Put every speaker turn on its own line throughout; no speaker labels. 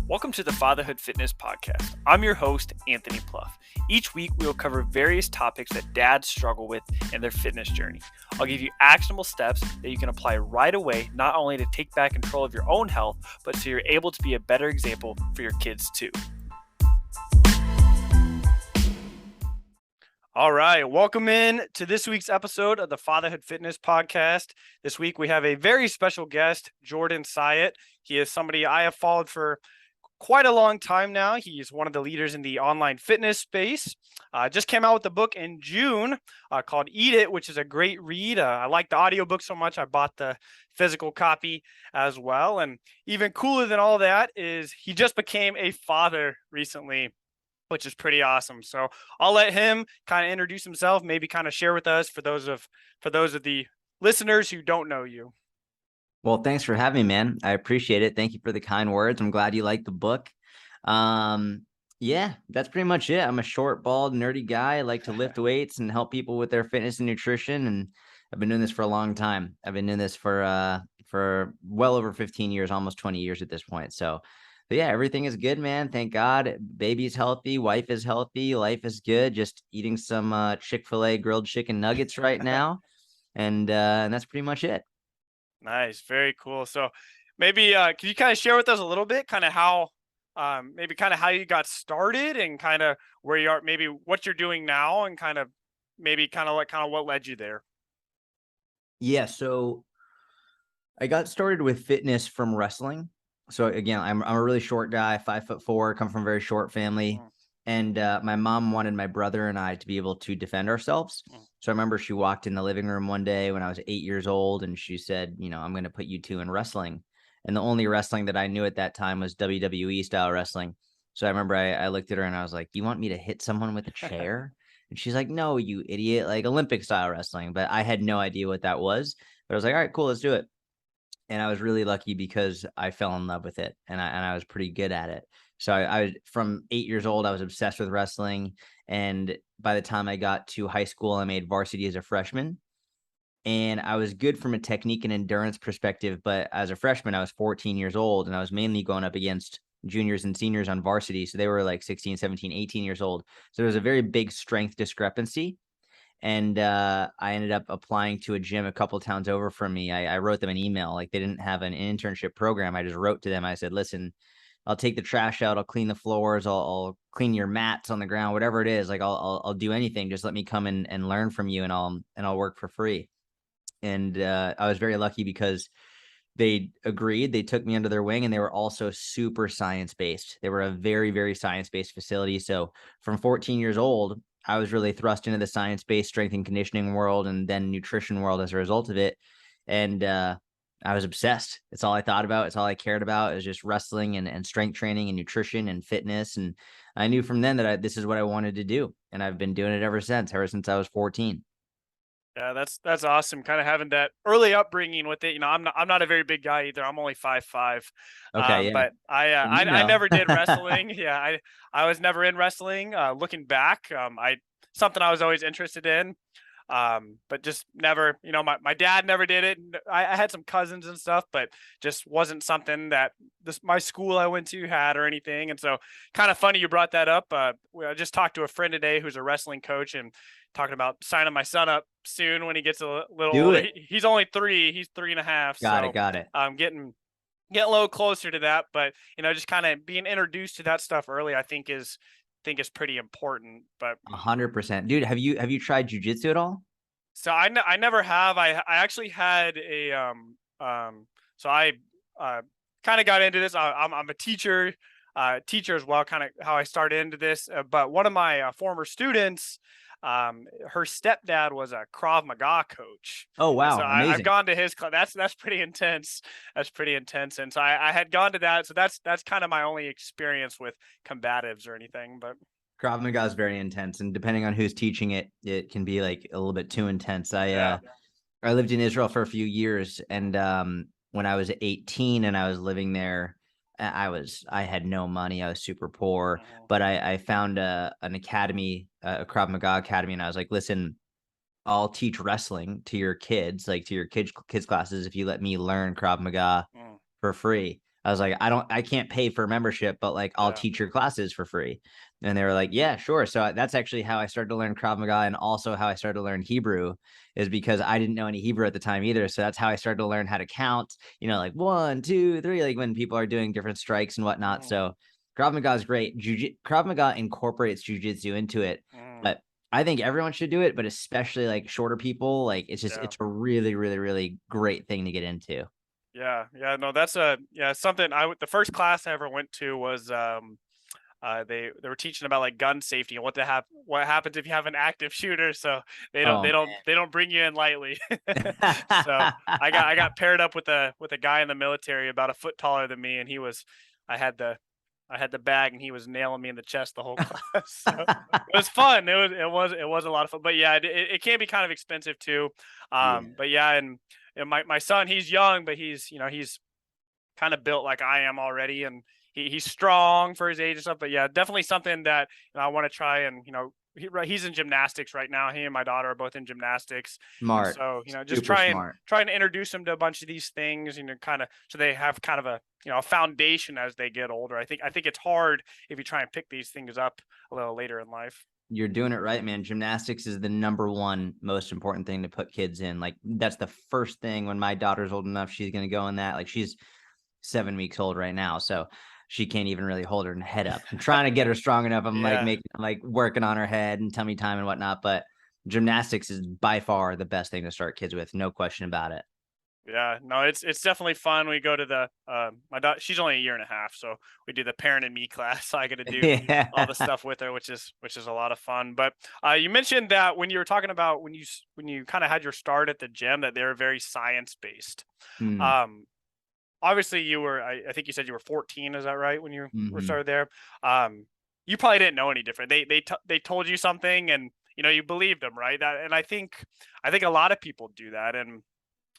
Welcome to the Fatherhood Fitness Podcast. I'm your host, Anthony Pluff. Each week, we will cover various topics that dads struggle with in their fitness journey. I'll give you actionable steps that you can apply right away, not only to take back control of your own health, but so you're able to be a better example for your kids too. All right, welcome in to this week's episode of the Fatherhood Fitness Podcast. This week, we have a very special guest, Jordan Syatt. He is somebody I have followed for quite a long time now. He's one of the leaders in the online fitness space. Just came out with a book in June called Eat It, which is a great read. I like the audiobook so much, I bought the physical copy as well. And even cooler than all that is he just became a father recently, which is pretty awesome. So I'll let him kind of introduce himself, maybe kind of share with us for those of the listeners who don't know you.
Well, thanks for having me, man. I appreciate it. Thank you for the kind words. I'm glad you liked the book. Yeah, that's pretty much it. I'm a short, bald, nerdy guy. I like to lift weights and help people with their fitness and nutrition. And I've been doing this for a long time. I've been doing this for well over 15 years, almost 20 years at this point. So yeah, everything is good, man. Thank God. Baby's healthy. Wife is healthy. Life is good. Just eating some Chick-fil-A grilled chicken nuggets right now. And that's pretty much it.
Nice. Very cool. So maybe can you kind of share with us a little bit kind of how you got started and kind of where you are, maybe what you're doing now and kind of what led you there?
Yeah, so I got started with fitness from wrestling. So again, I'm a really short guy, 5'4", come from a very short family. And my mom wanted my brother and I to be able to defend ourselves. So I remember she walked in the living room one day when I was 8 years old and she said, I'm going to put you two in wrestling. And the only wrestling that I knew at that time was WWE style wrestling. So I remember I looked at her and I was like, you want me to hit someone with a chair? And she's like, no, you idiot, like Olympic style wrestling. But I had no idea what that was. But I was like, all right, cool, let's do it. And I was really lucky because I fell in love with it and I was pretty good at it. So I was from 8 years old, I was obsessed with wrestling. And by the time I got to high school, I made varsity as a freshman. And I was good from a technique and endurance perspective. But as a freshman, I was 14 years old and I was mainly going up against juniors and seniors on varsity. So they were like 16, 17, 18 years old. So there was a very big strength discrepancy. And I ended up applying to a gym a couple towns over from me. I wrote them an email. Like they didn't have an internship program. I just wrote to them. I said, listen, I'll take the trash out. I'll clean the floors. I'll clean your mats on the ground, whatever it is. Like I'll do anything. Just let me come and learn from you and I'll work for free. And I was very lucky because they agreed. They took me under their wing and they were also super science-based. They were a very, very science-based facility. So from 14 years old, I was really thrust into the science-based strength and conditioning world and then nutrition world as a result of it. And I was obsessed. It's all I thought about. It's all I cared about. It was just wrestling and strength training and nutrition and fitness. And I knew from then that this is what I wanted to do. And I've been doing it ever since I was 14.
Yeah, that's awesome. Kind of having that early upbringing with it. I'm not a very big guy either. I'm only 5'5".
Okay, yeah.
But I never did wrestling. Yeah, I was never in wrestling. Looking back, something I was always interested in. But just never, my dad never did it. I had some cousins and stuff, but just wasn't something that my school I went to had or anything. And so kind of funny you brought that up. I just talked to a friend today who's a wrestling coach and talking about signing my son up soon when he gets a little older. He's only 3. He's 3.5.
Got it.
I'm getting a little closer to that, but just kind of being introduced to that stuff early, I think is pretty important. But
100%, dude. Have you tried jujitsu at all?
So I never have. I actually had a so I kind of got into this. I'm a teacher as well. Kind of how I started into this. But one of my former students, her stepdad was a Krav Maga coach.
Oh wow,
so
amazing!
I've gone to his class. That's pretty intense. That's pretty intense. And so I had gone to that. So that's kind of my only experience with combatives or anything. But
Krav Maga is very intense, and depending on who's teaching it, it can be like a little bit too intense. I lived in Israel for a few years, and when I was 18 and I was living there, I had no money. I was super poor, but I found an academy, a Krav Maga academy, and I was like, listen, I'll teach wrestling to your kids, like to your kids classes, if you let me learn Krav Maga for free. I was like, I can't pay for a membership, but like, I'll teach your classes for free. And they were like, yeah, sure. So that's actually how I started to learn Krav Maga, and also how I started to learn Hebrew, is because I didn't know any Hebrew at the time either. So that's how I started to learn how to count, like 1, 2, 3, like when people are doing different strikes and whatnot. So Krav Maga is great. Krav Maga incorporates jujitsu into it, but I think everyone should do it, but especially like shorter people. Like it's a really, really, really great thing to get into.
Yeah, no, that's something the first class I ever went to was they were teaching about like gun safety and what happens if you have an active shooter. So
Oh,
they don't bring you in lightly. So I got paired up with a guy in the military about a foot taller than me, and I had the I had the bag, and he was nailing me in the chest the whole class. So it was fun. It was a lot of fun. But yeah, it can be kind of expensive too.
Yeah,
But yeah, and my son, he's young, but he's kind of built like I am already, and he's strong for his age and stuff. But yeah, definitely something that I want to try. And he's in gymnastics right now. He and my daughter are both in gymnastics, and
smart,
so just
super smart.
try and introduce them to a bunch of these things, kind of so they have kind of a a foundation as they get older. I think it's hard if you try and pick these things up a little later in life.
You're doing it right, man. Gymnastics is the number one most important thing to put kids in. Like that's the first thing. When my daughter's old enough, she's going to go in that. Like she's 7 weeks old right now, so she can't even really hold her head up. I'm trying to get her strong enough. I'm like working on her head and tummy time and whatnot. But gymnastics is by far the best thing to start kids with, no question about it.
Yeah, no, it's definitely fun. We go to the my daughter, she's only a year and a half, so we do the parent and me class. So I get to do all the
Yeah.
stuff with her, which is a lot of fun. But you mentioned that when you were talking about when you kind of had your start at the gym, that they're very science based.
Mm,
Um, Obviously you were I think you said you were 14, is that right, when you were
mhm.
started there? You probably didn't know any different. They told you something, and you believed them, right? That and I think a lot of people do that. And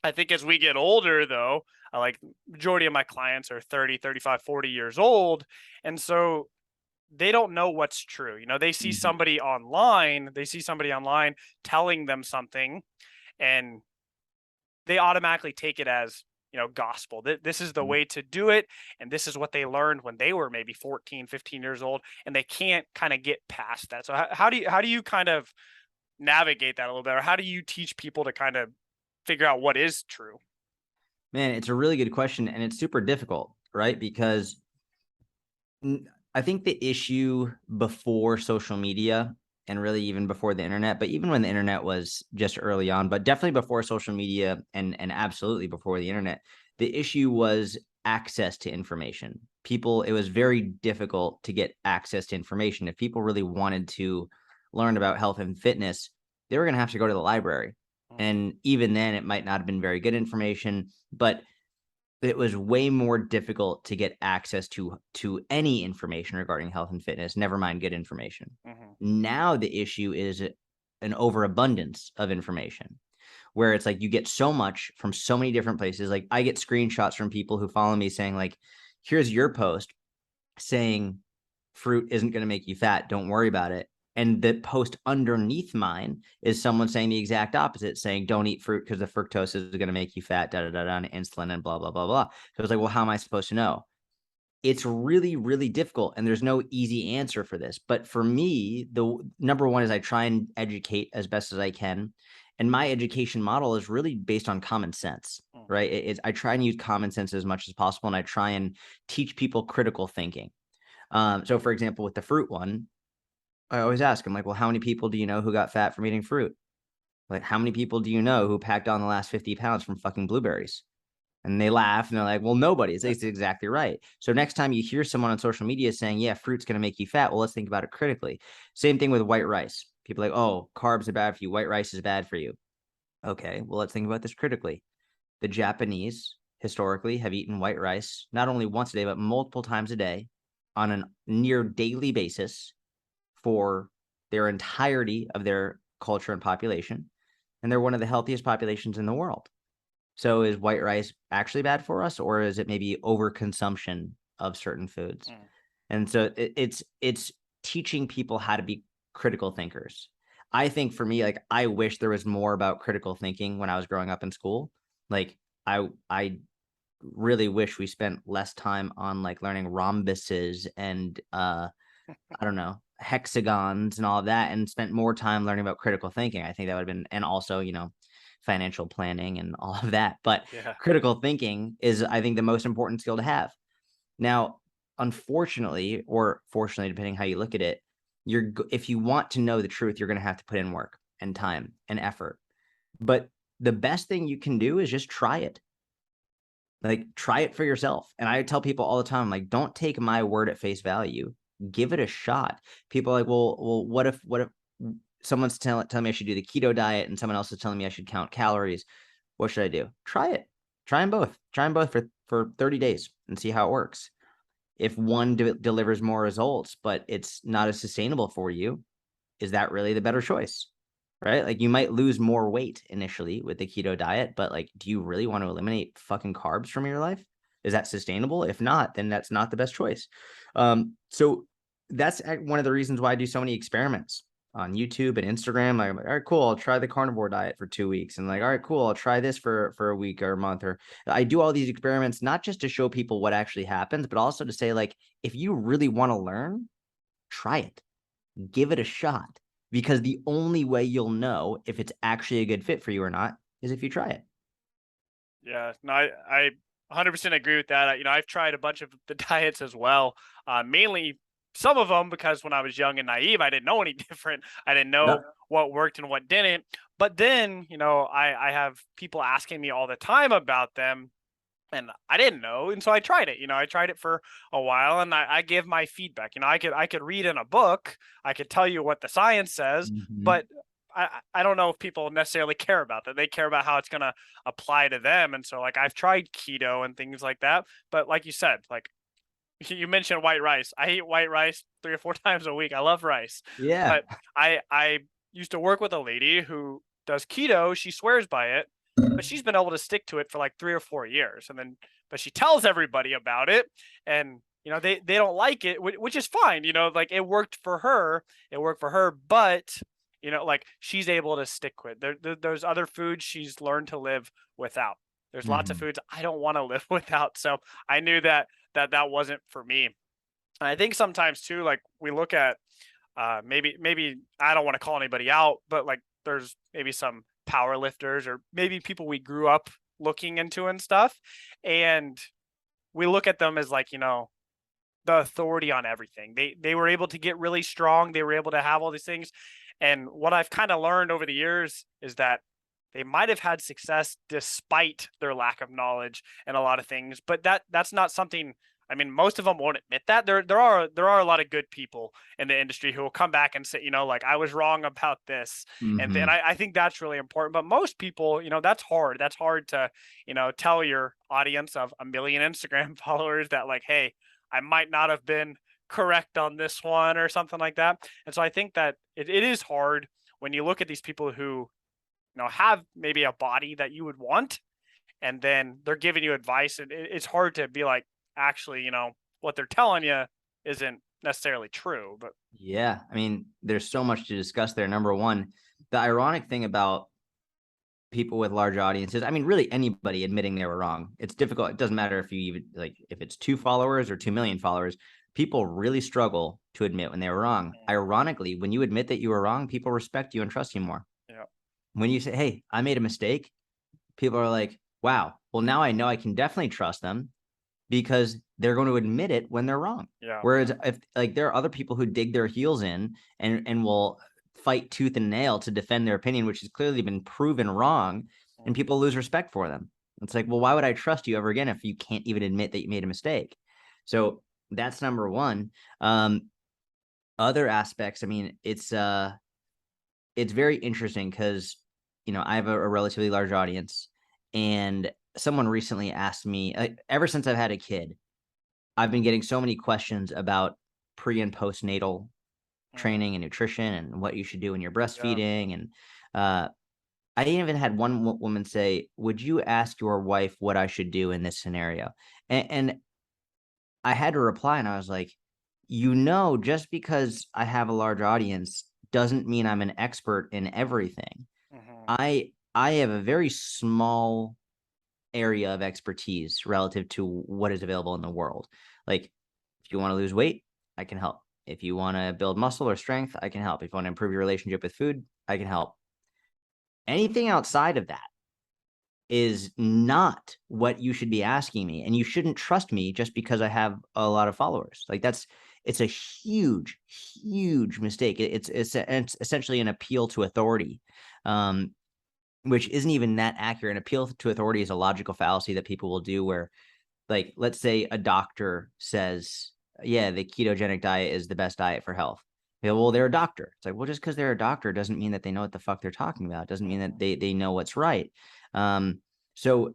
I think as we get older, though, like majority of my clients are 30, 35, 40 years old. And so they don't know what's true.
Mhm.
They see somebody online telling them something, and they automatically take it as, gospel. This is the
Mhm.
way to do it. And this is what they learned when they were maybe 14, 15 years old. And they can't kind of get past that. So how do you kind of navigate that a little bit? Or how do you teach people to kind of figure out what is true?
Man, it's a really good question, and it's super difficult, right? Because I think the issue before social media, and really even before the internet, but even when the internet was just early on, but definitely before social media, and absolutely before the internet, the issue was access to information. It was very difficult to get access to information. If people really wanted to learn about health and fitness, they were going to have to go to the library.
Mhm,
And even then, it might not have been very good information, but it was way more difficult to get access to any information regarding health and fitness, never mind good information.
mhm,
Now the issue is an overabundance of information, where it's like you get so much from so many different places. Like I get screenshots from people who follow me saying like, here's your post saying fruit isn't going to make you fat, don't worry about it. And the post underneath mine is someone saying the exact opposite, saying don't eat fruit because the fructose is going to make you fat, da da da da, and insulin and blah blah blah blah. So I was like, well, how am I supposed to know? It's really, really difficult, and there's no easy answer for this. But for me, the number one is I try and educate as best as I can, and my education model is really based on common sense,
mm,
right? I try and use common sense as much as possible, and I try and teach people critical thinking. So for example, with the fruit one, I always ask, I'm like, well, how many people do you know who got fat from eating fruit? Like, how many people do you know who packed on the last 50 pounds from fucking blueberries? And they laugh and they're like, well, nobody. It's exactly right. So next time you hear someone on social media saying, yeah, fruit's going to make you fat, well, let's think about it critically. Same thing with white rice. People are like, oh, carbs are bad for you. White rice is bad for you. Okay, well, let's think about this critically. The Japanese historically have eaten white rice not only once a day, but multiple times a day on a near daily basis for their entirety of their culture and population. And they're one of the healthiest populations in the world. So is white rice actually bad for us, or is it maybe overconsumption of certain foods?
mm.
And so it's teaching people how to be critical thinkers. I think for me, like I wish there was more about critical thinking when I was growing up in school. Like I really wish we spent less time on like learning rhombuses and I don't know, hexagons and all of that, and spent more time learning about critical thinking. I think that would have been, and also, financial planning and all of that. But
Yeah.
critical thinking is, I think, the most important skill to have. Now, unfortunately, or fortunately, depending how you look at it, if you want to know the truth, you're going to have to put in work and time and effort. But the best thing you can do is just try it. Like, try it for yourself. And I tell people all the time, like, don't take my word at face value. Give it a shot. People are like, well, what if someone's telling me I should do the keto diet and someone else is telling me I should count calories? What should I do? Try it. Try them both. Try them both for 30 days and see how it works. If one delivers more results, but it's not as sustainable for you, is that really the better choice? Right? Like, you might lose more weight initially with the keto diet, but like, do you really want to eliminate fucking carbs from your life? Is that sustainable? If not, then that's not the best choice. So that's one of the reasons why I do so many experiments on YouTube and Instagram. I'm like, all right, cool. I'll try the carnivore diet for 2 weeks. And like, all right, cool. I'll try this for a week or a month. Or I do all these experiments, not just to show people what actually happens, but also to say, like, if you really want to learn, try it, give it a shot, because the only way you'll know if it's actually a good fit for you or not is if you try it.
Yeah, no, I 100% agree with that. I've tried a bunch of the diets as well. Mainly some of them because when I was young and naive, I didn't know any different. I didn't know
Yep.
what worked and what didn't. But then, I have people asking me all the time about them, and I didn't know, and so I tried it. I tried it for a while, and I give my feedback. I could read in a book, I could tell you what the science says,
Mm-hmm.
but I don't know if people necessarily care about that. They care about how it's gonna apply to them, and so like I've tried keto and things like that, but like you said, like you mentioned white rice. I eat white rice 3 or 4 times a week. I love rice,
Yeah.
but I used to work with a lady who does keto. She swears by it, but she's been able to stick to it for like 3 or 4 years, and then but she tells everybody about it, and they don't like it, which is fine. Like it worked for her. It worked for her, but like she's able to stick with. There's other foods she's learned to live without. There's lots of
Mm-hmm.
foods I don't want to live without. So I knew that wasn't for me. And I think sometimes too, like we look at maybe I don't want to call anybody out, but like there's maybe some power lifters or maybe people we grew up looking into and stuff, and we look at them as like the authority on everything. They were able to get really strong. They were able to have all these things, and what I've kind of learned over the years is that they might have had success despite their lack of knowledge and a lot of things, but that's not something. I mean, most of them won't admit that. There are a lot of good people in the industry who will come back and say, like I was wrong about this, and then
Mm-hmm.
I think that's really important. But most people, that's hard. That's hard to tell your audience of a million Instagram followers that like, hey, I might not have been correct on this one or something like that. And so I think that it is hard when you look at these people who have maybe a body that you would want, and then they're giving you advice, and it's hard to be like, actually, what they're telling you isn't necessarily true. But
Yeah. I mean, there's so much to discuss there. Number one, the ironic thing about people with large audiences, I mean, really anybody admitting they were wrong. It's difficult. It doesn't matter if you even like if it's 2 followers or 2 million followers. People really struggle to admit when they were wrong. Ironically, when you admit that you were wrong, people respect you and trust you more.
yeah,
When you say, "Hey, I made a mistake," people are like, "Wow, well now I know I can definitely trust them because they're going to admit it when they're wrong."
yeah,
Whereas if like there are other people who dig their heels in and will fight tooth and nail to defend their opinion, which has clearly been proven wrong, and people lose respect for them. It's like, well, why would I trust you ever again if you can't even admit that you made a mistake? So that's number one. Other aspects, I mean, it's very interesting because I have a relatively large audience, and someone recently asked me, ever since I've had a kid, I've been getting so many questions about pre and postnatal training and nutrition and what you should do when you're
yeah,
breastfeeding. And I even had one woman say, "Would you ask your wife what I should do in this scenario?" And I had to reply, and I was like, just because I have a large audience doesn't mean I'm an expert in everything.
hmm
I have a very small area of expertise relative to what is available in the world. Like, if you want to lose weight, I can help. If you want to build muscle or strength, I can help. If you want to improve your relationship with food, I can help. Anything outside of that is not what you should be asking me. And you shouldn't trust me just because I have a lot of followers. Like, it's a huge, huge mistake. It's essentially an appeal to authority, which isn't even that accurate. An appeal to authority is a logical fallacy that people will do where, like, let's say a doctor says, yeah, the ketogenic diet is the best diet for health. Yeah, well, they're a doctor. It's like, well, just because they're a doctor doesn't mean that they know what the fuck they're talking about. It doesn't mean that they know what's right. So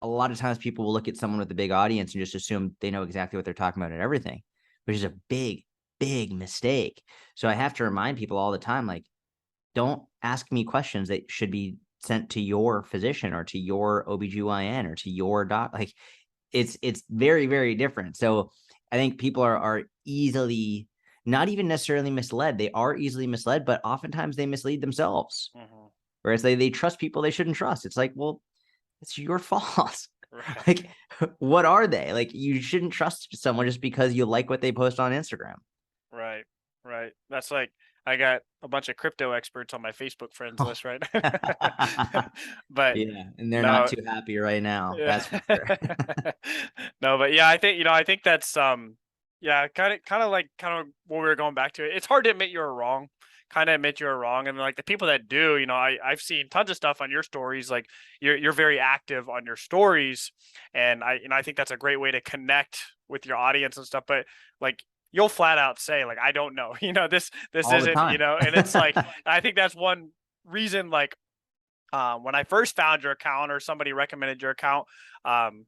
a lot of times people will look at someone with a big audience and just assume they know exactly what they're talking about and everything, which is a big, big mistake. So I have to remind people all the time, like, don't ask me questions that should be sent to your physician or to your OBGYN or to your doc. Like, it's very, very different. So I think people are easily, not even necessarily misled. They are easily misled, but oftentimes they mislead themselves. Whereas they trust people they shouldn't trust. It's like, well, it's your fault.
Right.
Like, what are they? Like, you shouldn't trust someone just because you like what they post on Instagram.
Right. Right. That's like, I got a bunch of crypto experts on my Facebook friends list, right? But
Yeah, and they're not
no,
too happy right now.
yeah.
That's for sure.
No, but yeah, I think, I think that's yeah, kind of what we were going back to. It's hard to admit you're wrong. Kind of admit you're wrong, and like the people that do, I've seen tons of stuff on your stories. Like you're very active on your stories, and I think that's a great way to connect with your audience and stuff. But like you'll flat out say like I don't know, this
All the
isn't,
time.
and it's like I think that's one reason like when I first found your account or somebody recommended your account, um,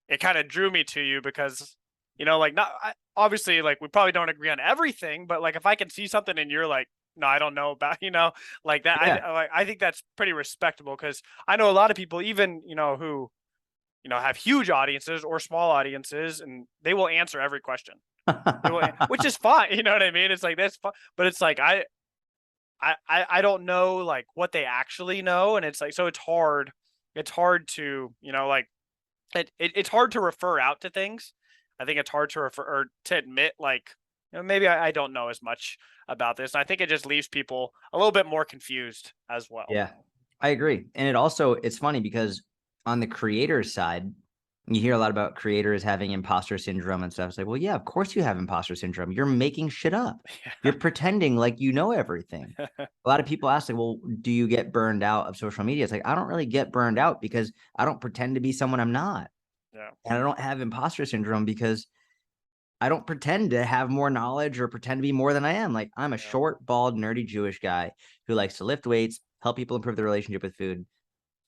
it kind of drew me to you because, like not obviously like we probably don't agree on everything, but like if I can see something and you're like, no, I don't know about, like that,
Yeah.
I think that's pretty respectable because I know a lot of people, even who have huge audiences or small audiences, and they will answer every question. They will, which is fine. You know what I mean? It's like that's fine, but it's like I don't know like what they actually know, and it's like so it's hard to like it's hard to refer out to things. I think it's hard to refer or to admit like maybe I don't know as much about this. And I think it just leaves people a little bit more confused as well.
Yeah, I agree. And it's funny because on the creator's side, you hear a lot about creators having imposter syndrome and stuff. It's like, well, yeah, of course you have imposter syndrome. You're making shit up. You're pretending like you know everything. A lot of people ask, like, well, do you get burned out of social media? It's like, I don't really get burned out because I don't pretend to be someone I'm not.
Yeah.
And I don't have imposter syndrome because I don't pretend to have more knowledge or pretend to be more than I am. Like, I'm a
Yeah.
short, bald, nerdy Jewish guy who likes to lift weights, help people improve their relationship with food.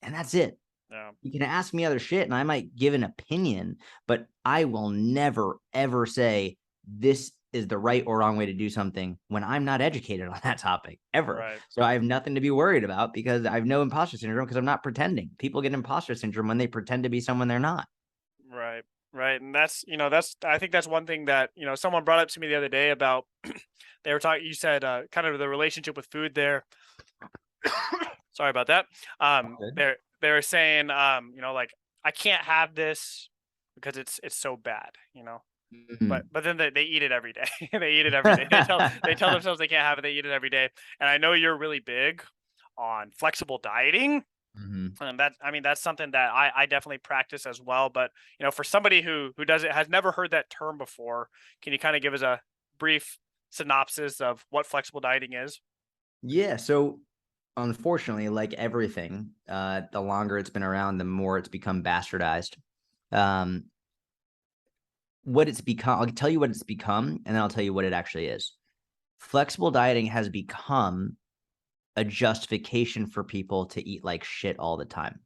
And that's it.
Yeah.
You can ask me other shit and I might give an opinion, but I will never, ever say this is the right or wrong way to do something when I'm not educated on that topic ever.
Right.
So I have nothing to be worried about because I have no imposter syndrome because I'm not pretending. People get imposter syndrome when they pretend to be someone they're not.
Right. Right. And that's, I think that's one thing that, someone brought up to me the other day about they were talking, you said kind of the relationship with food there. Sorry about that. They were saying, like I can't have this because it's so bad,
Mm-hmm.
but then they eat it every day. They eat it every day. They tell themselves they can't have it. They eat it every day. And I know you're really big on flexible dieting.
Mm-hmm.
And that's something that I definitely practice as well. But, for somebody who does it, has never heard that term before, can you kind of give us a brief synopsis of what flexible dieting is?
Yeah. So unfortunately, like everything, the longer it's been around, the more it's become bastardized. Um, what it's become, I'll tell you what it's become, and then I'll tell you what it actually is. Flexible dieting has become a justification for people to eat like shit all the time.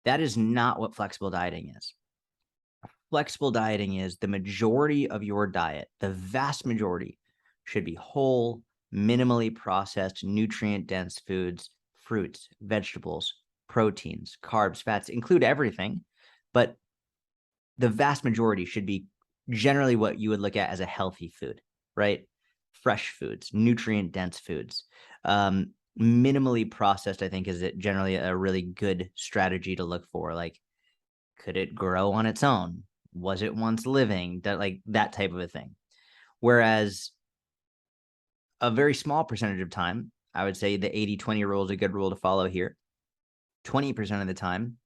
That is not what flexible dieting is. Flexible dieting is the majority of your diet, the vast majority, should be whole, minimally processed, nutrient-dense foods, fruits, vegetables, proteins, carbs, fats, include everything. But the vast majority should be generally what you would look at as a healthy food, right? Fresh foods, nutrient-dense foods. minimally processed, I think, is it generally a really good strategy to look for. Like, could it grow on its own? Was it once living? That type of a thing. Whereas a very small percentage of time, I would say the 80-20 rule is a good rule to follow here. 20% of the time,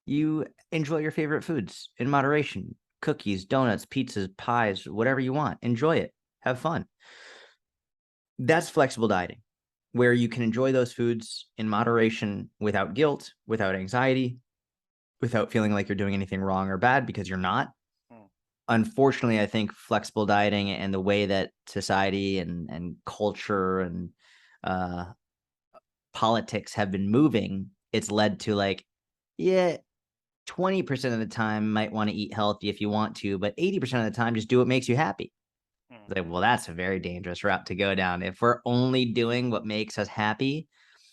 you enjoy your favorite foods in moderation. Cookies, donuts, pizzas, pies, whatever you want. Enjoy it. Have fun. That's flexible dieting, where you can enjoy those foods in moderation without guilt, without anxiety, without feeling like you're doing anything wrong or bad, because you're not. Unfortunately, I think flexible dieting and the way that society and culture and politics have been moving, it's led to like, yeah, 20% of the time might want to eat healthy if you want to, but 80% of the time, just do what makes you happy. Like, well, that's a very dangerous route to go down. If we're only doing what makes us happy,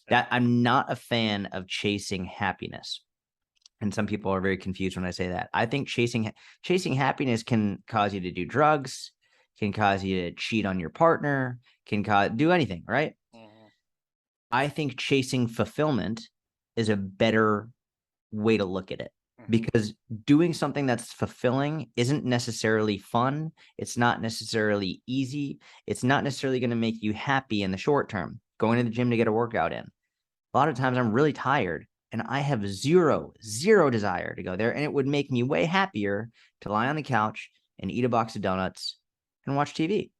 that I'm not a fan of chasing happiness. And some people are very confused when I say that. I think chasing happiness can cause you to do drugs, can cause you to cheat on your partner, can do anything, right? I think chasing fulfillment is a better way to look at it, because doing something that's fulfilling isn't necessarily fun. It's not necessarily easy. It's not necessarily going to make you happy in the short term. Going to the gym to get a workout in. A lot of times I'm really tired and I have zero desire to go there. And it would make me way happier to lie on the couch and eat a box of donuts and watch TV.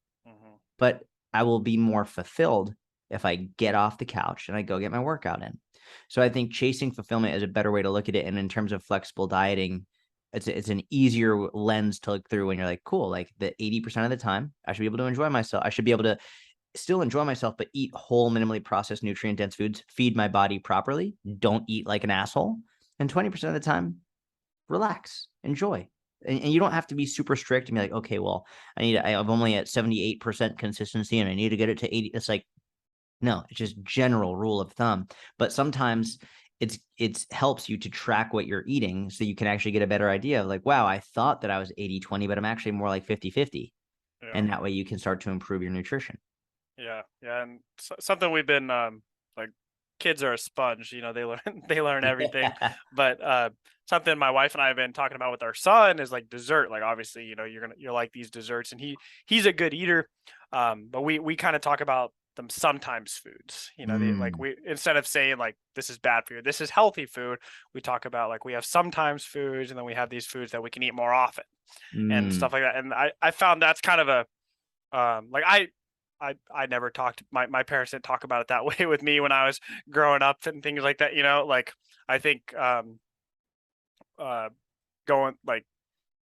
But I will be more fulfilled if I get off the couch and I go get my workout in. So I think chasing fulfillment is a better way to look at it. And in terms of flexible dieting, it's an easier lens to look through when you're like, cool, like the 80% of the time, I should be able to enjoy myself. I should be able to still enjoy myself, but eat whole, minimally processed, nutrient dense foods, feed my body properly, don't eat like an asshole. And 20% of the time, relax, enjoy. And you don't have to be super strict and be like, okay, well, I'm only at 78% consistency and I need to get it to 80. It's like, no, it's just general rule of thumb. But sometimes it helps you to track what you're eating so you can actually get a better idea of like, wow, I thought that I was 80-20, but I'm actually more like 50-50. Yeah. And that way you can start to improve your nutrition.
Yeah. And something we've been like, kids are a sponge, they learn everything. But something my wife and I have been talking about with our son is like dessert. Like, obviously, you're like these desserts, and he's a good eater. But we kind of talk about them sometimes foods, like we, instead of saying like this is bad for you, this is healthy food, we talk about like we have sometimes foods, and then we have these foods that we can eat more often and stuff like that. And I found that's kind of a like I never talked, my parents didn't talk about it that way with me when I was growing up and things like that, like I think going like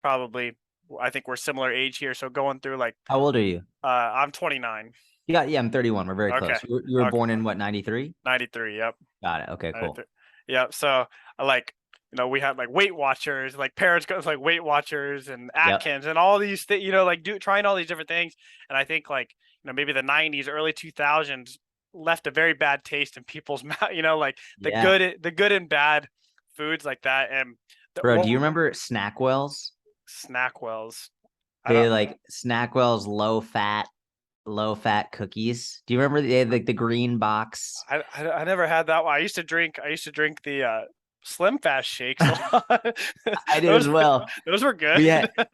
probably, I think we're similar age here, so going through like,
how old are you?
I'm 29.
Yeah, I'm 31. We're very close. You were born in what, 93?
93, yep.
Got it. Okay, cool.
Yeah, so like, we had like Weight Watchers, like parents go like Weight Watchers and Atkins and all these things, like trying all these different things. And I think like, maybe the 90s, early 2000s left a very bad taste in people's mouth, like the good and bad foods like that. And
bro, do you remember Snackwells?
Snackwells.
They like Snackwells low fat cookies. Do you remember they had like the green box?
I never had that one. I used to drink the Slim Fast shakes.
I did as well.
Those were good.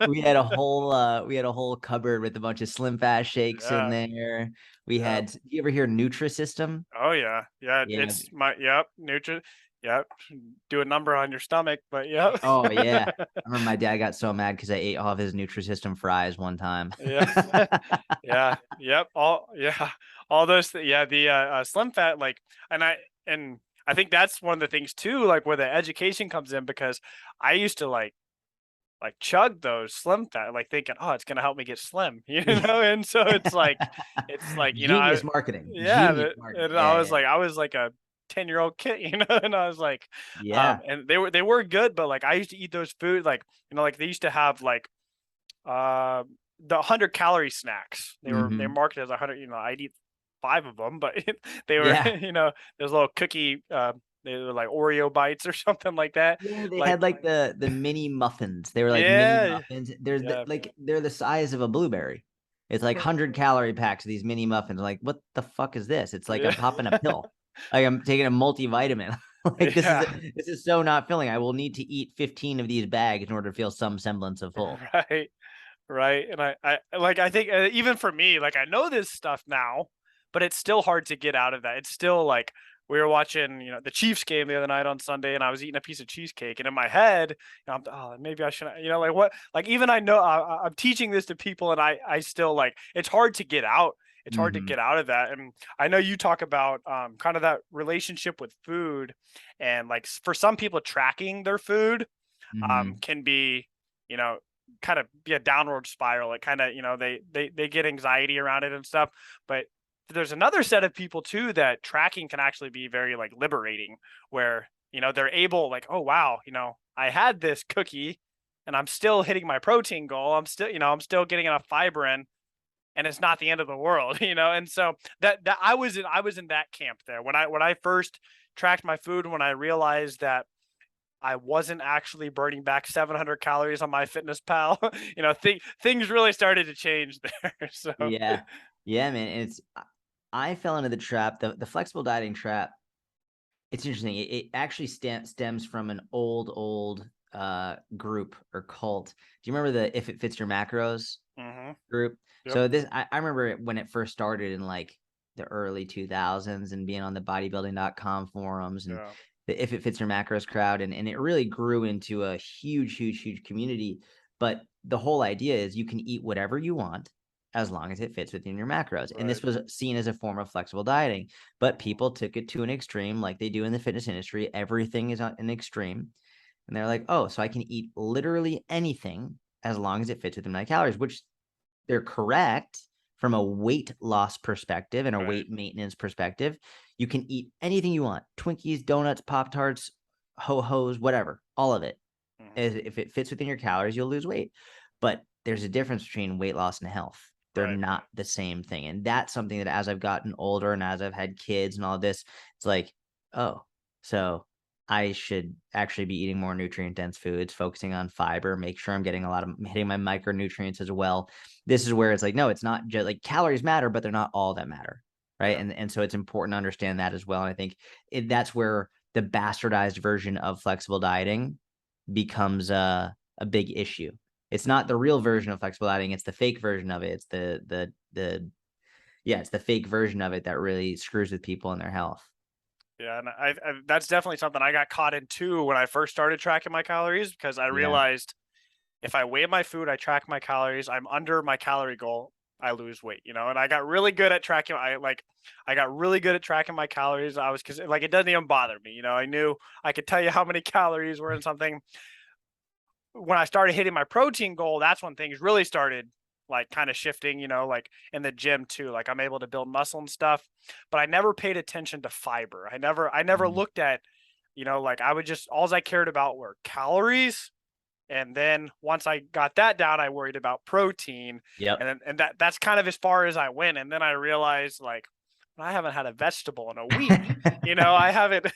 We had a whole cupboard with a bunch of Slim Fast shakes in there. We had. Do you ever hear Nutrisystem?
Oh yeah. It's Nutri. Yep, do a number on your stomach, but yeah.
Oh yeah, I remember my dad got so mad because I ate all of his Nutrisystem fries one time.
Yeah, yep, all those. The Slim Fat, like, and I think that's one of the things too, like where the education comes in, because I used to like chug those Slim Fat, like thinking, oh, it's gonna help me get slim, and so it's like
genius marketing.
Genius marketing. And I was like a 10-year-old kid, and I was like, and they were good, but like I used to eat those foods, like, like they used to have like the 100-calorie snacks. They were marketed as 100. I'd eat 5 of them, but they were those little cookie, they were like Oreo bites or something like that.
Yeah, they had like the mini muffins. They were like mini muffins. They're the size of a blueberry. It's like 100-calorie packs of these mini muffins. Like, what the fuck is this? It's like
Yeah.
I'm popping a pill. Like I'm taking a multivitamin. Like
Yeah.
this is so not filling. I will need to eat 15 of these bags in order to feel some semblance of full.
Right. Right. And I think even for me, like I know this stuff now, but it's still hard to get out of that. It's still like we were watching, the Chiefs game the other night on Sunday, and I was eating a piece of cheesecake, and in my head, maybe I shouldn't, like what, like even I know I'm teaching this to people, and I still like it's hard to get out. It's hard to
Mm-hmm.
get out of that, and I know you talk about kind of that relationship with food, and like for some people, tracking their food
Mm-hmm.
can be, you know, kind of be a downward spiral. It kind of, they get anxiety around it and stuff. But there's another set of people too that tracking can actually be very like liberating, where, they're able like, oh wow, I had this cookie and I'm still hitting my protein goal. I'm still getting enough fiber in, and it's not the end of the world, And so that I was in that camp there when I first tracked my food, when I realized that I wasn't actually burning back 700 calories on my fitness pal. Things really started to change there. So
Yeah. Yeah, man. And I fell into the trap, the flexible dieting trap. It's interesting. It actually stems from an old group or cult. Do you remember the If It Fits Your Macros
hmm
group?
yep,
So I remember it when it first started in like the early 2000s and being on the bodybuilding.com forums and
yeah,
the If It Fits Your Macros crowd. And it really grew into a huge community. But the whole idea is you can eat whatever you want as long as it fits within your macros. And
right,
this was seen as a form of flexible dieting, but
hmm
people took it to an extreme like they do in the fitness industry. Everything is on an extreme. And they're like, oh, so I can eat literally anything as long as it fits within my calories, which they're correct from a weight loss perspective and a
right,
weight maintenance perspective. You can eat anything you want: Twinkies, donuts, Pop Tarts, ho hos, whatever, all of it.
hmm
If it fits within your calories, you'll lose weight. But there's a difference between weight loss and health. They're
right,
not the same thing. And that's something that as I've gotten older and as I've had kids and all this, it's like, oh, so I should actually be eating more nutrient dense foods, focusing on fiber, make sure I'm getting a lot of hitting my micronutrients as well. This is where it's like, no, it's not just like calories matter, but they're not all that matter. Right.
yeah,
And so it's important to understand that as well. And I think that's where the bastardized version of flexible dieting becomes a big issue. It's not the real version of flexible dieting, it's the fake version of it. It's it's the fake version of it that really screws with people and their health.
yeah. And that's definitely something I got caught in too when I first started tracking my calories, because I
Yeah.
realized if I weigh my food, I track my calories, I'm under my calorie goal, I lose weight, and I got really good at tracking. I got really good at tracking my calories. Cause like, it doesn't even bother me. I knew I could tell you how many calories were in something. When I started hitting my protein goal, that's when things really started like kind of shifting, like in the gym too. Like I'm able to build muscle and stuff, but I never paid attention to fiber. I never
Mhm.
looked at, like I would just, alls I cared about were calories, and then once I got that down, I worried about protein,
Yep.
and that's kind of as far as I went. And then I realized like I haven't had a vegetable in a week. I haven't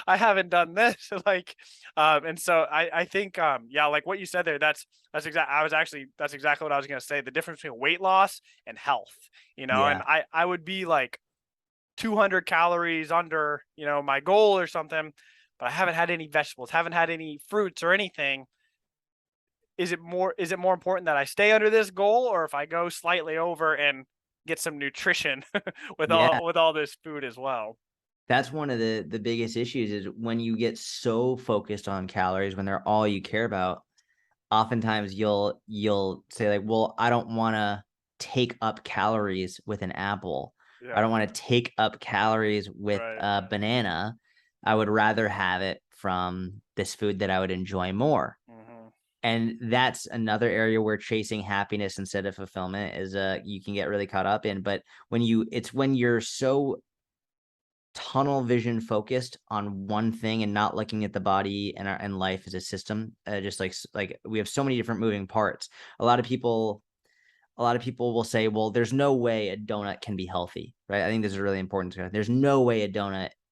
I haven't done this like, and so I think yeah, like what you said there, that's exactly what I was gonna say. The difference between weight loss and health, and
Yeah.
I would be like 200 calories under my goal or something, but I haven't had any vegetables, haven't had any fruits or anything. Is it more important that I stay under this goal, or if I go slightly over and get some nutrition with
Yeah.
all this food as well?
That's one of the biggest issues is when you get so focused on calories, when they're all you care about, oftentimes you'll say like, well, I don't want to take up calories with an apple. I
Yeah,
don't want to take up calories with
right.
a banana. I would rather have it from this food that I would enjoy more.
hmm
And that's another area where chasing happiness instead of fulfillment is you can get really caught up in. But when you're so tunnel vision focused on one thing and not looking at the body and life as a system, just like we have so many different moving parts. A lot of people will say, well, there's no way a donut can be healthy, right? I think this is really important. There's no way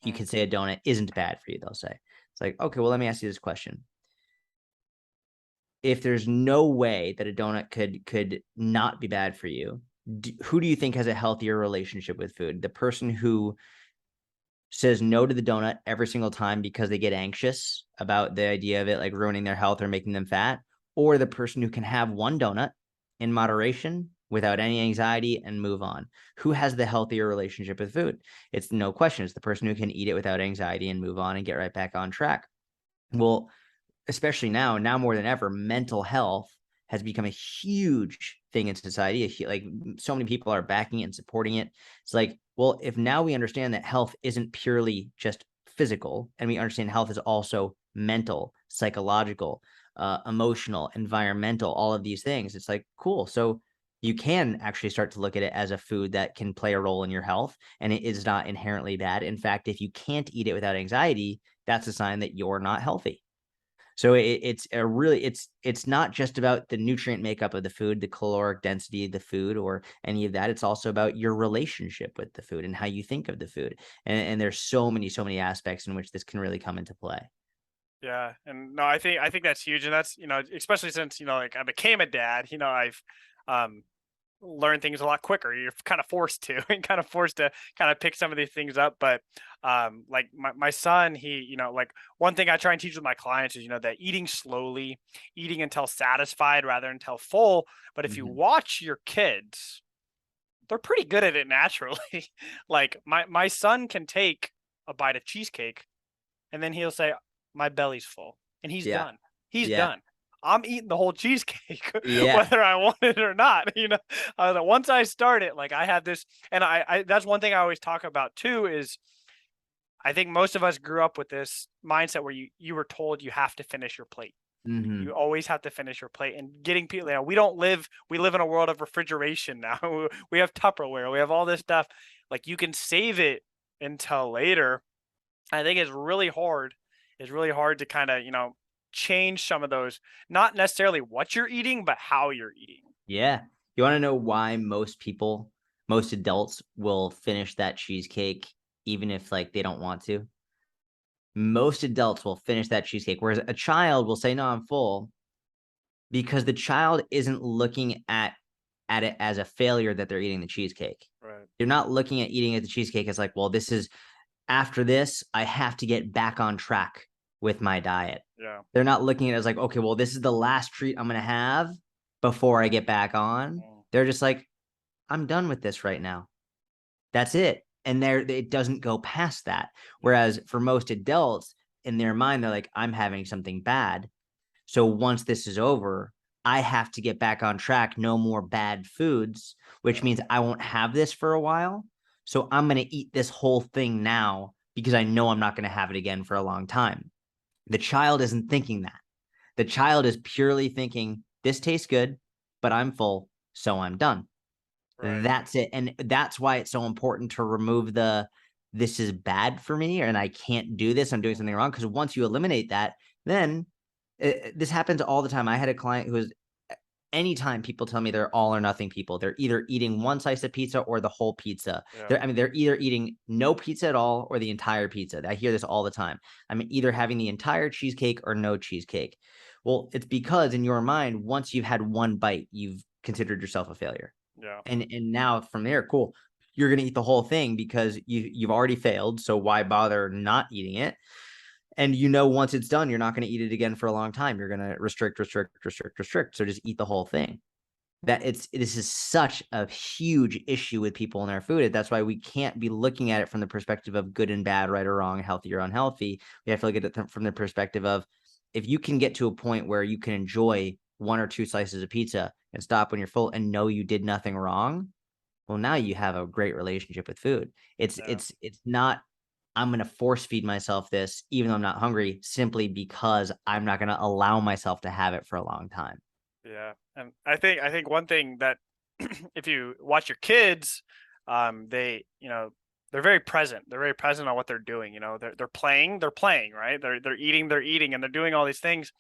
you
mm
could say a donut isn't bad for you, they'll say. It's like, okay, well, let me ask you this question. If there's no way that a donut could not be bad for you, who do you think has a healthier relationship with food? The person who says no to the donut every single time because they get anxious about the idea of it like ruining their health or making them fat, or the person who can have one donut in moderation without any anxiety and move on? Who has the healthier relationship with food? It's no question. It's the person who can eat it without anxiety and move on and get right back on track. Well, especially now more than ever, mental health has become a huge thing in society. Like so many people are backing it and supporting it. It's like, well, if now we understand that health isn't purely just physical, and we understand health is also mental, psychological, emotional, environmental, all of these things, it's like, cool. So you can actually start to look at it as a food that can play a role in your health, and it is not inherently bad. In fact, if you can't eat it without anxiety, that's a sign that you're not healthy. So it's not just about the nutrient makeup of the food, the caloric density of the food, or any of that. It's also about your relationship with the food and how you think of the food. And there's so many aspects in which this can really come into play.
Yeah, and no, I think that's huge, and that's especially since like I became a dad. I've um learn things a lot quicker. You're kind of forced to and kind of forced to kind of pick some of these things up. But like my son, he, like one thing I try and teach with my clients is, that eating slowly, eating until satisfied rather than until full. But if you
Mhm.
watch your kids, they're pretty good at it naturally. Like my son can take a bite of cheesecake and then he'll say, "My belly's full," and he's
Yeah.
done. He's
Yeah.
done. I'm eating the whole cheesecake,
Yeah.
whether I want it or not. Once I start it, like I have this, and I that's one thing I always talk about too. Is I think most of us grew up with this mindset where you were told you have to finish your plate. You
Hmm.
always have to finish your plate, and getting people. We don't live. We live in a world of refrigeration now. We have Tupperware. We have all this stuff. Like you can save it until later. I think it's really hard. It's really hard to kind of, change some of those, not necessarily what you're eating, but how you're eating.
Yeah. You want to know why most adults will finish that cheesecake even if like they don't want to? Most adults will finish that cheesecake, whereas a child will say, "No, I'm full," because the child isn't looking at it as a failure that they're eating the cheesecake.
Right.
They're not looking at eating at the cheesecake as like, well, this is after this, I have to get back on track with my diet.
Yeah.
They're not looking at it as like, okay, well, this is the last treat I'm gonna have before I get back on.
Mm.
They're just like, I'm done with this right now. That's it. And there it doesn't go past that. Whereas for most adults, in their mind, they're like, I'm having something bad. So once this is over, I have to get back on track. No more bad foods, which
Yeah.
means I won't have this for a while. So I'm going to eat this whole thing now because I know I'm not going to have it again for a long time. The child isn't thinking that. The child is purely thinking, this tastes good, but I'm full, so I'm done.
Right.
That's it. And that's why it's so important to remove the this is bad for me and I can't do this. I'm doing something wrong. Because once you eliminate that, then this happens all the time. I had a client who was anytime people tell me they're all or nothing people, they're either eating one slice of pizza or the whole pizza.
Yeah.
They're either eating no pizza at all or the entire pizza. I hear this all the time. I'm either having the entire cheesecake or no cheesecake. Well, it's because in your mind, once you've had one bite, you've considered yourself a failure.
Yeah.
And now from there, cool. You're gonna eat the whole thing because you've already failed. So why bother not eating it? And once it's done, you're not going to eat it again for a long time. You're going to restrict, restrict, restrict, restrict. So just eat the whole thing. This is such a huge issue with people in their food. That's why we can't be looking at it from the perspective of good and bad, right or wrong, healthy or unhealthy. We have to look at it from the perspective of if you can get to a point where you can enjoy one or two slices of pizza and stop when you're full and know you did nothing wrong, well, now you have a great relationship with food. It's
Yeah.
it's it's not I'm going to force feed myself this even though I'm not hungry simply because I'm not going to allow myself to have it for a long time.
Yeah. And I think one thing that if you watch your kids, they, they're very present. They're very present on what they're doing. They're playing, right? They're eating, and they're doing all these things.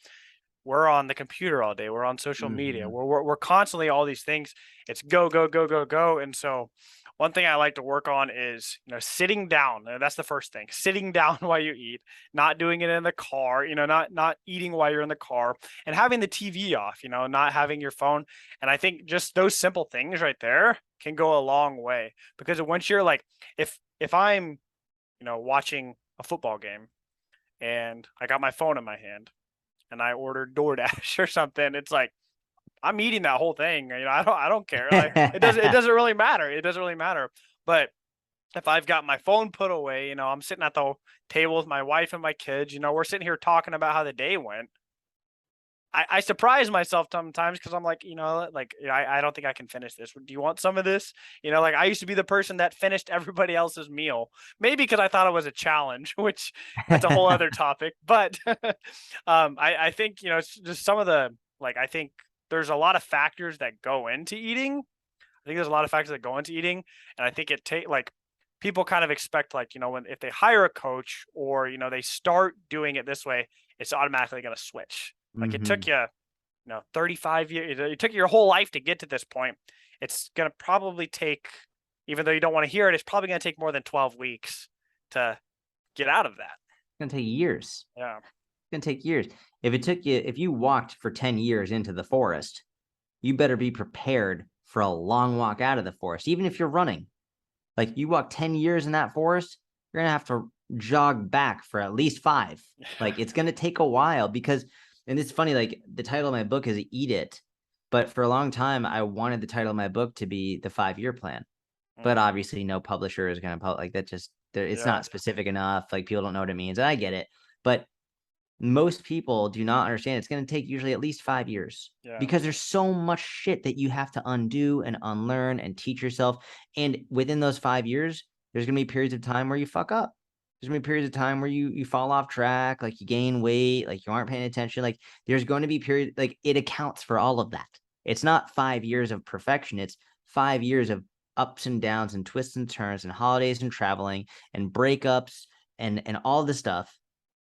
We're on the computer all day. We're on social media.
Mhm.
We're constantly all these things. It's go, go, go, go, go. And so one thing I like to work on is, sitting down. That's the first thing. Sitting down while you eat, not doing it in the car, not eating while you're in the car, and having the TV off, not having your phone. And I think just those simple things right there can go a long way, because once you're like, if I'm, watching a football game and I got my phone in my hand and I ordered DoorDash or something, it's like I'm eating that whole thing. I don't care. Like it doesn't really matter. It doesn't really matter. But if I've got my phone put away, I'm sitting at the table with my wife and my kids, we're sitting here talking about how the day went. I surprise myself sometimes because I'm like, I don't think I can finish this. Do you want some of this? Like I used to be the person that finished everybody else's meal, maybe because I thought it was a challenge, which that's a whole other topic. But I think, it's just some of the, I think there's a lot of factors that go into eating. I think there's a lot of factors that go into eating. And I think people kind of expect, if they hire a coach or, they start doing it this way, it's automatically going to switch. Like it took you, 35 years, it took your whole life to get to this point. It's going to probably take, even though you don't want to hear it, it's probably going to take more than 12 weeks to get out of that.
It's going to take years.
Yeah.
It's going to take years. If you walked for 10 years into the forest, you better be prepared for a long walk out of the forest. Even if you're running, like you walk 10 years in that forest, you're going to have to jog back for at least 5. Like it's going to take a while because, and it's funny, like the title of my book is Eat It, but for a long time, I wanted the title of my book to be the 5-year plan, but obviously no publisher is going to like that. It's not specific enough. Like people don't know what it means. And I get it, but most people do not understand it's going to take usually at least 5 years because there's so much shit that you have to undo and unlearn and teach yourself. And within those 5 years, there's going to be periods of time where you fuck up. There's going to be periods of time where you fall off track, like you gain weight, like you aren't paying attention. Like there's going to be periods, like it accounts for all of that. It's not 5 years of perfection. It's 5 years of ups and downs and twists and turns and holidays and traveling and breakups and all this stuff.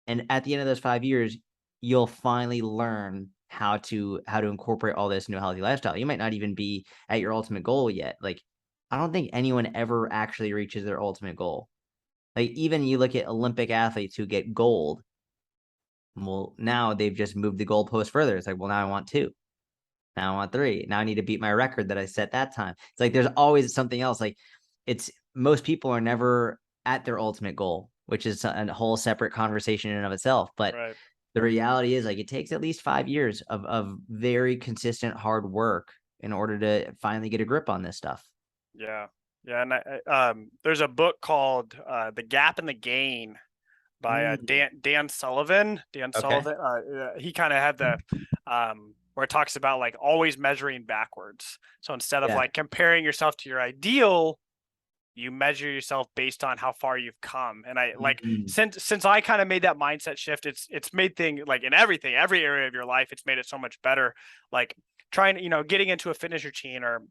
And at the end of those 5 years, you'll finally learn how to incorporate all this into a healthy lifestyle. You might not even be at your ultimate goal yet. Like, I don't think anyone ever actually reaches their ultimate goal. Like, even you look at Olympic athletes who get gold. Well, now they've just moved the goalpost further. It's like, well, now I want 2. Now I want 3. Now I need to beat my record that I set that time. It's like there's always something else. Like, most people are never at their ultimate goal, which is a whole separate conversation in and of itself. But the reality is, like, it takes at least 5 years of very consistent hard work in order to finally get a grip on this stuff.
Yeah. Yeah. And there's a book called The Gap and the Gain by Dan Sullivan. Sullivan. He kind of had the where it talks about like always measuring backwards. So instead of like comparing yourself to your ideal, you measure yourself based on how far you've come. And I like since I kind of made that mindset shift, it's made things like in every area of your life, it's made it so much better. Like trying, getting into a fitness routine, or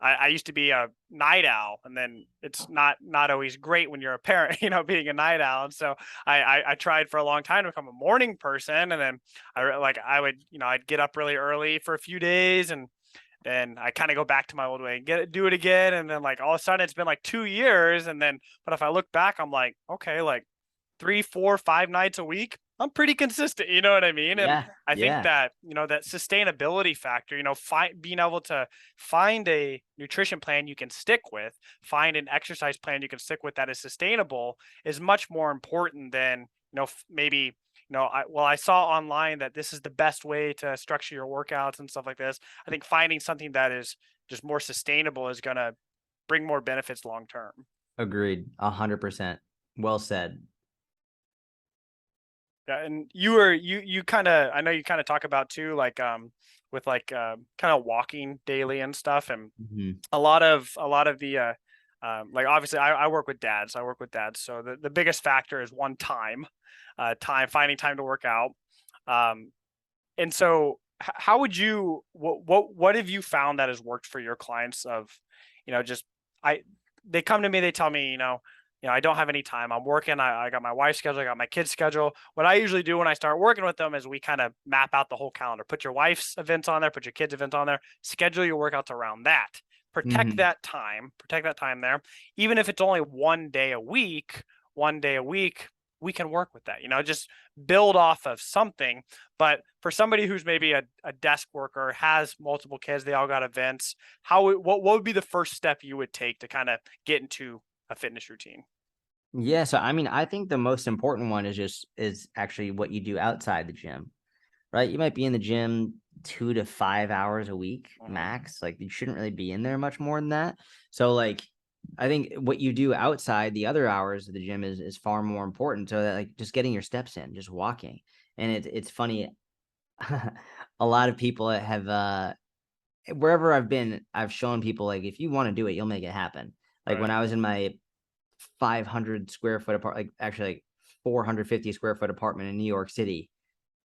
I used to be a night owl, and then it's not always great when you're a parent, being a night owl. And so I tried for a long time to become a morning person. And then I would, I'd get up really early for a few days, and then I kind of go back to my old way and do it again. And then like all of a sudden it's been like 2 years. And then, but if I look back, I'm like, okay, like 3, 4, 5 nights a week, I'm pretty consistent. You know what I mean? And I think that, that sustainability factor, being able to find a nutrition plan you can stick with, find an exercise plan you can stick with that is sustainable, is much more important than, maybe, I saw online that this is the best way to structure your workouts and stuff like this. I think finding something that is just more sustainable is going to bring more benefits long term.
Agreed. 100%. Well said.
Yeah, and you kind of, I know you kind of talk about too, like with like kind of walking daily and stuff, and a lot of the like obviously I work with dads. So the biggest factor is time, finding time to work out. And so how would you, what have you found that has worked for your clients of, they come to me, they tell me, I don't have any time. I'm working. I got my wife's schedule. I got my kids' schedule. What I usually do when I start working with them is we kind of map out the whole calendar. Put your wife's events on there. Put your kids' events on there. Schedule your workouts around that. protect that time there. Even if it's only 1 day a week, we can work with that, just build off of something. But for somebody who's maybe a desk worker, has multiple kids, they all got events, what would be the first step you would take to kind of get into a fitness routine?
Yeah, so I mean, I think the most important one is actually what you do outside the gym, right? You might be in the gym 2 to 5 hours a week max. Like you shouldn't really be in there much more than that. So like I think what you do outside the other hours of the gym is far more important. So that like just getting your steps in, just walking. And it's funny. A lot of people have wherever I've been, I've shown people like if you want to do it, you'll make it happen. Like when I was in my 500 square foot apartment, like actually like 450 square foot apartment in New York City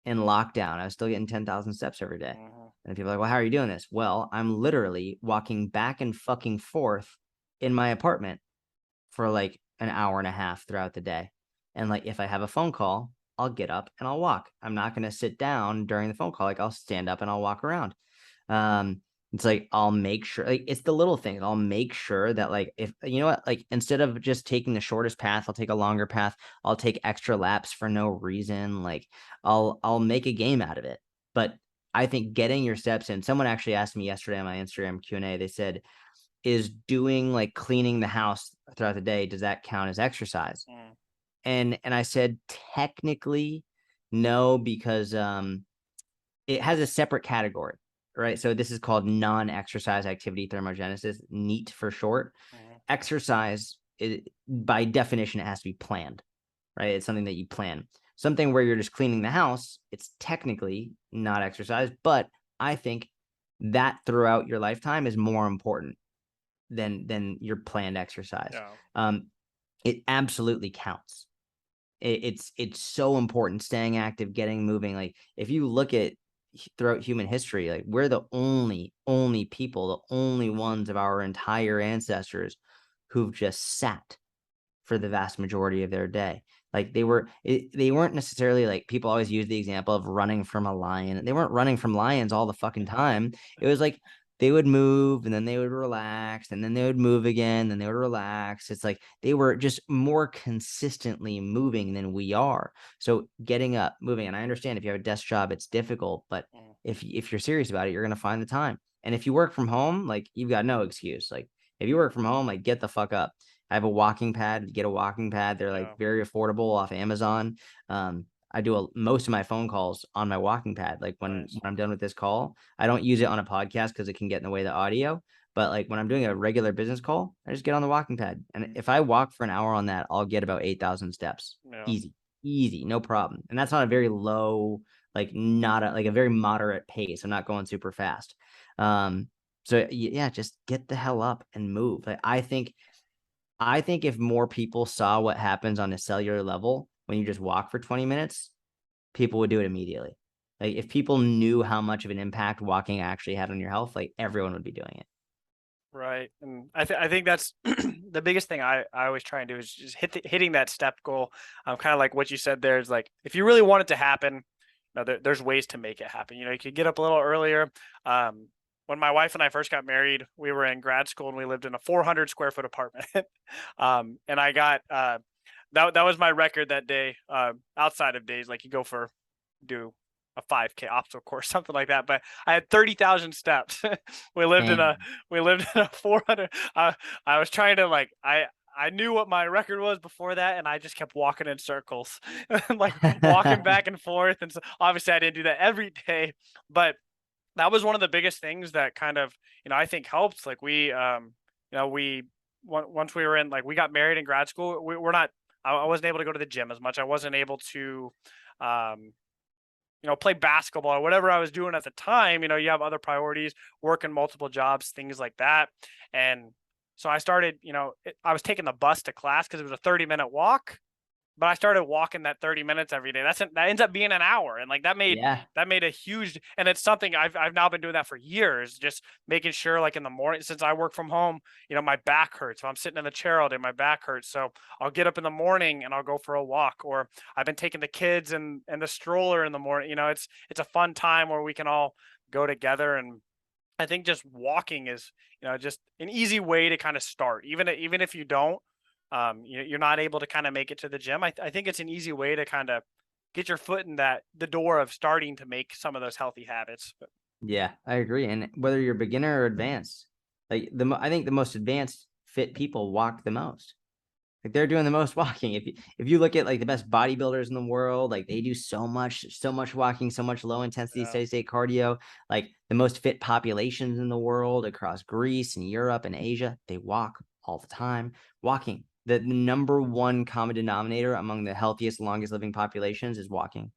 in lockdown, I was still getting 10,000 steps every day. And people are like, well, how are you doing this? Well, I'm literally walking back and fucking forth in my apartment for like an hour and a half throughout the day. And like, if I have a phone call, I'll get up and I'll walk. I'm not going to sit down during the phone call. Like I'll stand up and I'll walk around. Um, it's like I'll make sure like it's the little things. I'll make sure that like if you know what, like instead of just taking the shortest path, I'll take a longer path. I'll take extra laps for no reason. Like I'll make a game out of it. But I think getting your steps in. Someone actually asked me yesterday on my Instagram Q&A. They said, "Is doing like cleaning the house throughout the day, does that count as exercise?" And I said technically no, because it has a separate category, right? So this is called non-exercise activity thermogenesis, NEAT for short. Exercise, by definition, it has to be planned, right? It's something that you plan. Something where you're just cleaning the house, it's technically not exercise, but I think that throughout your lifetime is more important than your planned exercise. It absolutely counts. It's so important, staying active, getting moving. Like if you look at throughout human history, like we're the only people, the only ones of our entire ancestors who've just sat for the vast majority of their day. Like they weren't necessarily like, people always use the example of running from a lion. They weren't running from lions all the fucking time. It was like they would move and then they would relax and then they would move again, then they would relax. It's like they were just more consistently moving than we are. So getting up, moving, and I understand if you have a desk job, it's difficult, but if you're serious about it, you're gonna find the time. And if you work from home, like you've got no excuse. Like if you work from home, like get the fuck up. I have a walking pad. Get a walking pad. They're like very affordable off Amazon. I do most of my phone calls on my walking pad. Like when I'm done with this call, I don't use it on a podcast because it can get in the way of the audio. But like when I'm doing a regular business call, I just get on the walking pad. And if I walk for an hour on that, I'll get about 8,000 steps. Easy, no problem. And that's not a very low, like not like a very moderate pace. I'm not going super fast. So yeah, just get the hell up and move. Like I think if more people saw what happens on a cellular level when you just walk for 20 minutes, people would do it immediately. Like if people knew how much of an impact walking actually had on your health, like everyone would be doing it.
Right. And I think that's the biggest thing I always try and do is just hitting that step goal. Kind of like what you said there is like, if you really want it to happen, there's ways to make it happen. You could get up a little earlier. When my wife and I first got married, we were in grad school and we lived in a 400 square foot apartment. And I got, that was my record that day, outside of days, like you do a 5K obstacle course, something like that. But I had 30,000 steps. we lived in a 400. I was trying to I knew what my record was before that, and I just kept walking in circles, like walking back and forth. And so obviously I didn't do that every day, but that was one of the biggest things that kind of, I think helped. Like once we were in, like we got married in grad school, I wasn't able to go to the gym as much. I wasn't able to, play basketball or whatever I was doing at the time. You have other priorities, working multiple jobs, things like that. And so I started, I was taking the bus to class because it was a 30-minute walk. But I started walking that 30 minutes every day. That ends up being an hour. And like that made a huge, and it's something I've now been doing that for years, just making sure like in the morning, since I work from home, my back hurts. If I'm sitting in the chair all day, my back hurts. So I'll get up in the morning and I'll go for a walk, or I've been taking the kids and the stroller in the morning. It's a fun time where we can all go together and I think just walking is, just an easy way to kind of start. Even if you don't, you're not able to kind of make it to the gym. I think it's an easy way to kind of get your foot in the door of starting to make some of those healthy habits. But
Yeah, I agree. And whether you're beginner or advanced, like I think the most advanced fit people walk the most. Like they're doing the most walking. If you look at like the best bodybuilders in the world, like they do so much walking, so much low intensity
yeah,
steady state cardio. Like the most fit populations in the world across Greece and Europe and Asia, they walk all the time. Walking. The number one common denominator among the healthiest, longest living populations is walking.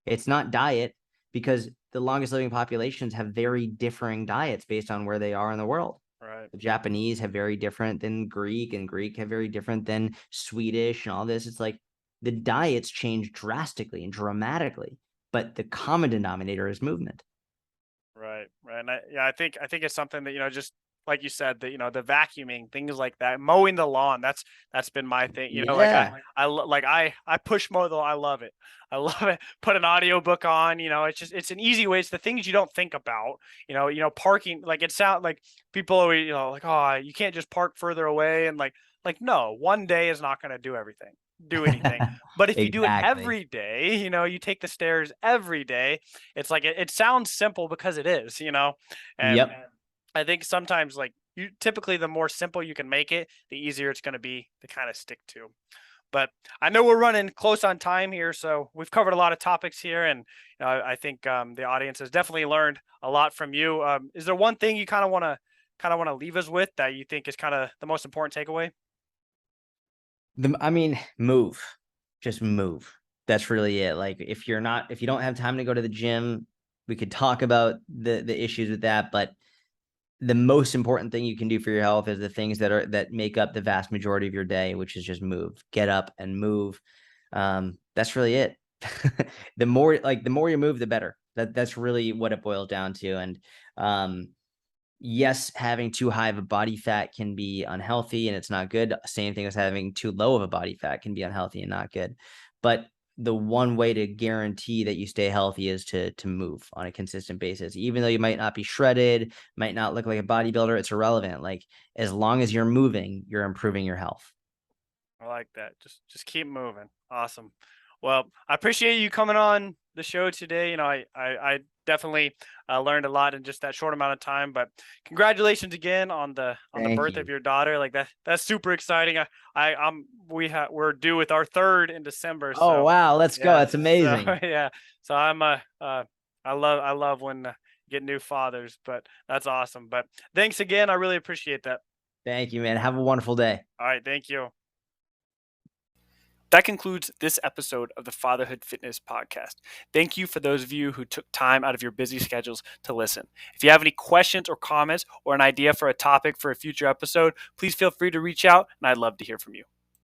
It's not diet because the longest living populations have very differing diets based on where they are in the world.
right.
The Japanese have very different than Greek, and Greek have very different than Swedish and all this. It's like the diets change drastically and dramatically, but the common denominator is movement.
Right, right. And I think it's something that, just like you said, that, the vacuuming, things like that, mowing the lawn, that's been my thing. Like
Yeah.
I push mow the lawn. I love it. I love it. Put an audiobook on, it's an easy way. It's the things you don't think about, parking, like it sound like people always, like, oh, you can't just park further away. And like, no, one day is not going to do anything. But if you do it
Exactly.
every day, you take the stairs every day, it's like it sounds simple because it is, and
Yep.
I think sometimes like you typically the more simple you can make it, the easier it's going to be to kind of stick to. But I know we're running close on time here, so we've covered a lot of topics here, and I think the audience has definitely learned a lot from you. Is there one thing you kind of want to leave us with that you think is kind of the most important takeaway?
I mean, move. Just move. That's really it. Like if you don't have time to go to the gym, we could talk about the issues with that, but the most important thing you can do for your health is the things that make up the vast majority of your day, which is just move, get up and move. That's really it. The more you move, the better. That's really what it boils down to. And um, yes, having too high of a body fat can be unhealthy and it's not good. Same thing as having too low of a body fat can be unhealthy and not good. But the one way to guarantee that you stay healthy is to move on a consistent basis. Even though you might not be shredded, might not look like a bodybuilder, it's irrelevant. Like as long as you're moving, you're improving your health.
I like that. Just keep moving. Awesome. Well, I appreciate you coming on the show today. I definitely learned a lot in just that short amount of time. But congratulations again on the
Thank
birth of
you.
your daughter. Like that's super exciting. We're due with our third in December.
Oh
So
wow, let's go.
yeah.
That's
So
amazing.
yeah. So I love when get new fathers. But that's awesome. But thanks again. I really appreciate that.
Thank you, man. Have a wonderful day.
All right. Thank you. That concludes this episode of the Fatherhood Fitness Podcast. Thank you for those of you who took time out of your busy schedules to listen. If you have any questions or comments or an idea for a topic for a future episode, please feel free to reach out and I'd love to hear from you.